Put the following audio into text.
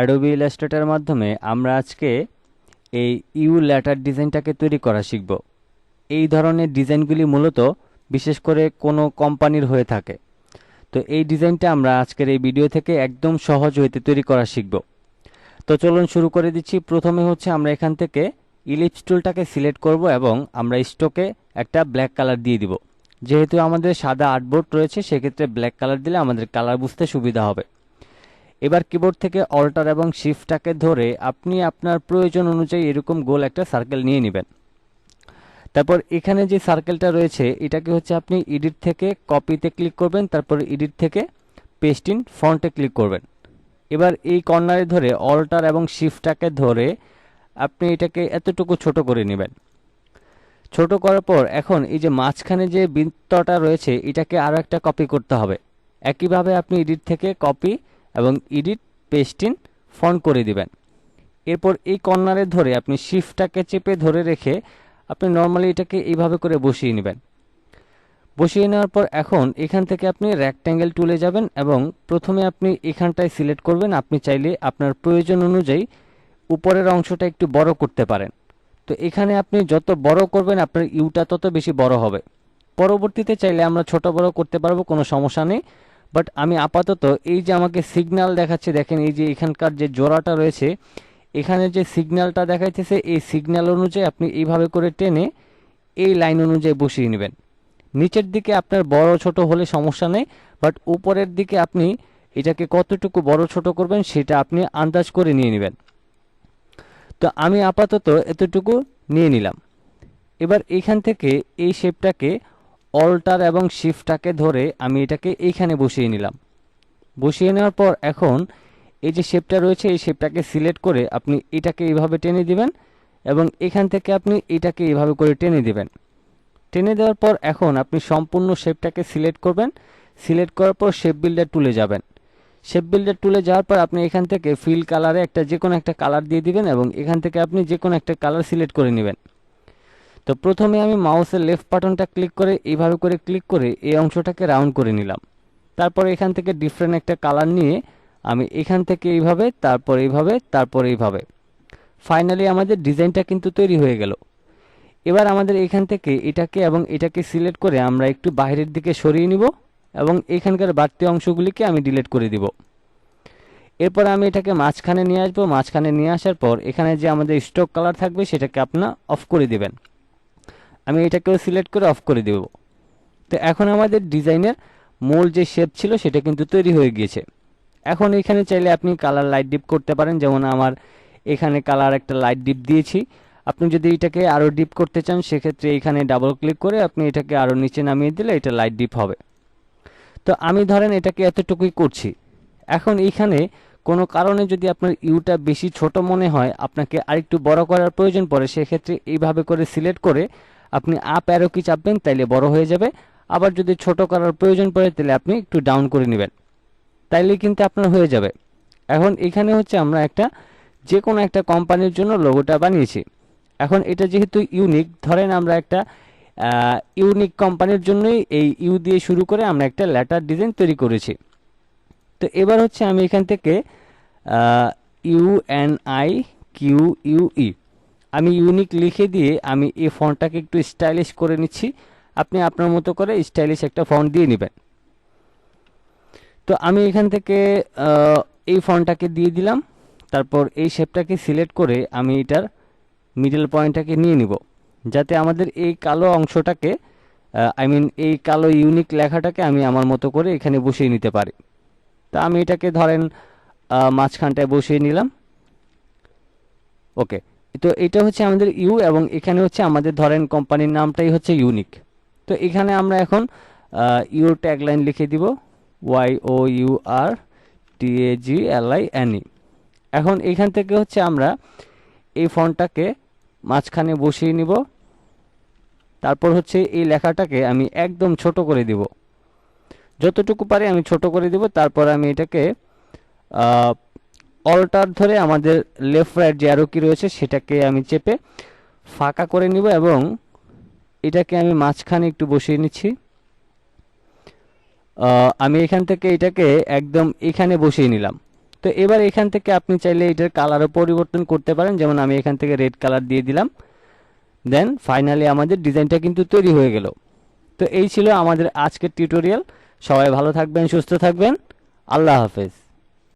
Adobe Illustrator মাধ্যমে আমরা আজকে এই ইউ লেটার ডিজাইনটাকে তৈরি করা শিখব। এই ধরনের ডিজাইনগুলি মূলত বিশেষ করে কোনো কোম্পানির হয়ে থাকে। তো এই ডিজাইনটা আমরা আজকের এই ভিডিও থেকে একদম সহজ হইতে তৈরি করা শিখব। তো চলুন শুরু করে দিচ্ছি। প্রথমে হচ্ছে আমরা এখান থেকে ইলিপস টুলটাকে সিলেক্ট করব এবং আমরা স্ট্রোকে একটা ব্ল্যাক কালার দিয়ে দিব। যেহেতু আমাদের সাদা আর্টবোর্ড রয়েছে সেক্ষেত্রে ব্ল্যাক কালার দিলে আমাদের কালার বুঝতে সুবিধা হবে। এবার কিবোর্ড থেকে অল্টার এবং শিফটটাকে ধরে আপনি আপনার প্রয়োজন অনুযায়ী এরকম গোল একটা সার্কেল নিয়ে নেবেন। তারপর এখানে যে সার্কেলটা রয়েছে এটাকে হচ্ছে আপনি এডিট থেকে কপিতে ক্লিক করবেন, তারপর এডিট থেকে পেস্ট ইন ফন্টে ক্লিক করবেন। এবার এই কর্নারে ধরে অল্টার এবং শিফটটাকে ধরে আপনি এটাকে এতটুকু ছোট করে নেবেন। ছোট করার পর এখন এই যে মাঝখানে যে বৃত্তটা রয়েছে এটাকে আরও একটা কপি করতে হবে। একইভাবে আপনি এডিট থেকে কপি এবং এডিট পেস্ট ইন ফন্ট করে দিবেন। এরপর এই কর্নারে ধরে আপনি শিফটটাকে চেপে ধরে রেখে আপনি নর্মালি এটাকে এইভাবে করে বসিয়ে নেবেন। বসিয়ে নেওয়ার পর এখন এখান থেকে আপনি রেক্ট্যাঙ্গেল টুলে যাবেন এবং প্রথমে আপনি এখানটায় সিলেক্ট করবেন। আপনি চাইলে আপনার প্রয়োজন অনুযায়ী উপরের অংশটা একটু বড় করতে পারেন। তো এখানে আপনি যত বড় করবেন আপনার ইউটা তত বেশি বড় হবে। পরবর্তীতে চাইলে আমরা ছোট বড় করতে পারবো, কোনো সমস্যা নেই। বাট আমি আপাতত এই যে আমাকে সিগন্যাল দেখাচ্ছে, দেখেন এই যে এখানকার যে জোড়াটা রয়েছে এখানে যে সিগন্যালটা দেখাইতেছে এই সিগন্যাল অনুযায়ী আপনি এইভাবে করে টেনে এই লাইন অনুযায়ী বসিয়ে নেবেন। নিচের দিকে আপনার বড় ছোট হলে সমস্যা নেই, বাট উপরের দিকে আপনি এটাকে কতটুকু বড় ছোট করবেন সেটা আপনি আন্দাজ করে নিয়ে নেবেন। তো আমি আপাতত এতটুকু নিয়ে নিলাম। এবার এইখান থেকে এই শেপটাকে অল্টার এবং শিফটটাকে ধরে আমি এটাকে এইখানে বসিয়ে নিলাম। বসিয়ে নেওয়ার পর এখন এই যে শেপটা রয়েছে এই শেপটাকে সিলেক্ট করে আপনি এটাকে এইভাবে টেনে দিবেন এবং এখান থেকে আপনি এটাকে এইভাবে করে টেনে দিবেন। টেনে দেওয়ার পর এখন আপনি সম্পূর্ণ শেপটাকে সিলেক্ট করবেন। সিলেক্ট করার পর শেপ বিল্ডার টুলে যাবেন। শেপ বিল্ডার টুলে যাওয়ার পর আপনি এখান থেকে ফিল কালারে যে কোনো একটা কালার দিয়ে দিবেন এবং এখান থেকে আপনি যে কোনো একটা কালার সিলেক্ট করে নেবেন। তো প্রথমে আমি মাউসের লেফট বাটনটা ক্লিক করে এইভাবে করে ক্লিক করে এই অংশটাকে রাউন্ড করে নিলাম। তারপর এখান থেকে ডিফারেন্ট একটা কালার নিয়ে আমি এখান থেকে এইভাবে, তারপর এইভাবে, তারপর এইভাবে, ফাইনালি আমাদের ডিজাইনটা কিন্তু তৈরি হয়ে গেল। এবার আমাদের এখান থেকে এটাকে এবং এটাকে সিলেক্ট করে আমরা একটু বাইরের দিকে সরিয়ে নিব এবং এখানকার বাড়তি অংশগুলিকে আমি ডিলিট করে দিব। এরপর আমি এটাকে মাঝখানে নিয়ে আসবো। মাঝখানে নিয়ে আসার পর এখানে যে আমাদের স্ট্রোক কালার থাকবে সেটাকে আপনার অফ করে দিবেন। আমি এটাকেও সিলেক্ট করে অফ করে দেব। তো এখন আমাদের ডিজাইনের মূল যে শেপ ছিল সেটা কিন্তু তৈরি হয়ে গিয়েছে। এখন এখানে চাইলে আপনি কালার লাইট ডিপ করতে পারেন, যেমন আমার এখানে কালার একটা লাইট ডিপ দিয়েছি। আপনি যদি এটাকে আরও ডিপ করতে চান সেক্ষেত্রে এখানে ডাবল ক্লিক করে আপনি এটাকে আরও নিচে নামিয়ে দিলে এটা লাইট ডিপ হবে। তো আমি ধরেন এটাকে এতটুকুই করছি। এখন এইখানে কোনো কারণে যদি আপনার ইউটা বেশি ছোট মনে হয়, আপনাকে আরেকটু বড় করার প্রয়োজন পড়ে, সেক্ষেত্রে এইভাবে করে সিলেক্ট করে আপনি আপ অ্যারো কি চাপবেন, তাইলে বড় হয়ে যাবে। আবার যদি ছোট করার প্রয়োজন পড়ে তাহলে আপনি একটু ডাউন করে নেবেন, তাইলে কিন্তু আপনার হয়ে যাবে। এখন এখানে হচ্ছে আমরা যে কোনো একটা কোম্পানির জন্য লোগোটা বানিয়েছি। এখন এটা যেহেতু ইউনিক, ধরেন আমরা একটা ইউনিক কোম্পানির জন্যই এই ইউ দিয়ে শুরু করে আমরা একটা লেটার ডিজাইন তৈরি করেছি। তো এবার হচ্ছে আমি এখান থেকে UNIQUE আমি ইউনিক লিখে দিয়ে আমি এই ফন্টটাকে একটু স্টাইলিশ করে নিচ্ছি। আপনি আপনার মতো করে স্টাইলিশ একটা ফন্ট দিয়ে নেবেন। তো আমি এখান থেকে এই ফন্টটাকে দিয়ে দিলাম। তারপর এই শেপটাকে সিলেক্ট করে আমি এটার মিডল পয়েন্টটাকে নিয়ে নিব, যাতে আমাদের এই কালো অংশটাকে এই কালো ইউনিক লেখাটাকে আমি আমার মতো করে এখানে বসিয়ে নিতে পারি। তা আমি এটাকে ধরেন মাঝখানটায় বসিয়ে নিলাম। ওকে, তো এটা হচ্ছে আমাদের ইউ এবং এখানে হচ্ছে আমাদের ধরেন কোম্পানির নামটাই হচ্ছে ইউনিক। তো এখানে আমরা এখন ইউর ট্যাগলাইন লিখে দিব YOURTAGLINE। এখন এখান থেকে হচ্ছে আমরা এই ফন্টটাকে মাঝখানে বসিয়ে নিব। তারপর হচ্ছে এই লেখাটাকে আমি একদম ছোট করে দিব, যতটুকু পারি আমি ছোট করে দিব। তারপর আমি এটাকে অল্টার ধরে আমাদের লেফট রাইট যে অ্যারো কি রয়েছে সেটাকে আমি চেপে ফাঁকা করে নিব এবং এটাকে আমি মাঝখানে একটু বসিয়ে নিচ্ছি। আমি এখান থেকে এটাকে একদম এখানে বসিয়ে নিলাম। তো তো এবার এখান থেকে আপনি চাইলে এটার কালারও পরিবর্তন করতে পারেন, যেমন আমি এখান থেকে রেড কালার দিয়ে দিলাম। দেন ফাইনালি আমাদের ডিজাইনটা কিন্তু তৈরি হয়ে গেল। তো এই ছিল আমাদের আজকের টিউটোরিয়াল। সবাই ভালো থাকবেন, সুস্থ থাকবেন। আল্লাহ হাফেজ।